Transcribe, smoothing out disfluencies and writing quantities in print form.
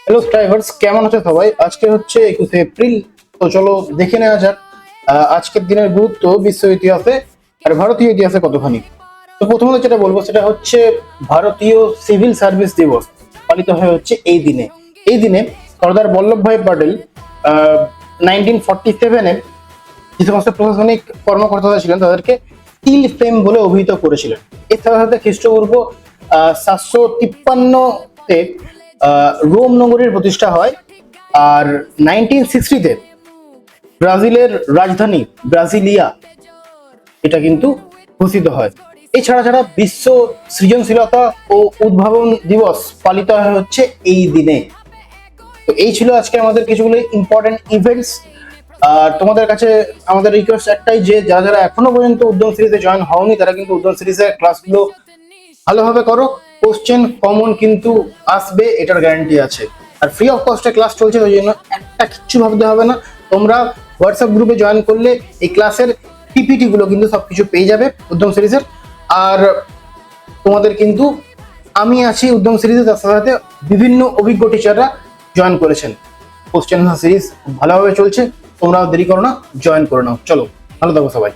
Hello drivers, কেমন আছে সবাই? আজকে হচ্ছে 21 এপ্রিল। তো চলো দেখে নেওয়া যাক আজকের দিনের গুরুত্ব বিশ্ব ইতিহাসে আর ভারতীয় ইতিহাসে কতখানি। তো প্রথমত যেটা বলবো সেটা হচ্ছে ভারতীয় সিভিল সার্ভিস দিবস পালিত হয় হচ্ছে এই দিনে। এই দিনে সর্দার বল্লভভাই প্যাটেল 1947-এ যে সমস্ত প্রশাসনিক কর্মকর্তারা ছিলেন তাদেরকে স্টিল ফ্রেম বলে অভিহিত করেছিলেন। এর সাথে সাথে খ্রিস্টপূর্ব 753-তে রোম নগরীর প্রতিষ্ঠা হয়। আর 1960-তে ব্রাজিলের রাজধানী ব্রাজিলিয়া এটা কিন্তু ঘোষিত হয়। এছাড়া ছাড়া বিশ্ব সৃজনশীলতা ও উদ্ভাবন দিবস পালিত হয় হচ্ছে এই দিনে। তো এই ছিল আজকে আমাদের কিছুগুলো ইম্পর্টেন্ট ইভেন্টস। আর তোমাদের কাছে আমাদের রিকোয়েস্ট একটাই যে যারা যারা এখনো পর্যন্ত উদ্যম সিরিজে জয়েন হওনি তারা কিন্তু উদ্যম সিরিজের ক্লাসগুলো ভালোভাবে করো। কোশ্চেন কমন কিন্তু আসবে, এটার গ্যারান্টি আছে। আর ফ্রি অফ কস্টে ক্লাস চলছে, ওই জন্য একটা কিচ্ছু ভাবতে হবে না। তোমরা হোয়াটসঅ্যাপ গ্রুপে জয়েন করলে এই ক্লাসের পিপিটি গুলো কিন্তু সবকিছু পেয়ে যাবে উদ্যম সিরিজের। আর তোমাদের কিন্তু আমি আছি উদ্যম সিরিজে, তার সাথে সাথে বিভিন্ন অভিজ্ঞ টিচাররা জয়েন করেছেন। কোশ্চেন সিরিজ ভালোভাবে চলছে, তোমরা দেরি করো না, জয়েন করে নাও। চলো, ভালো থাকো সবাই।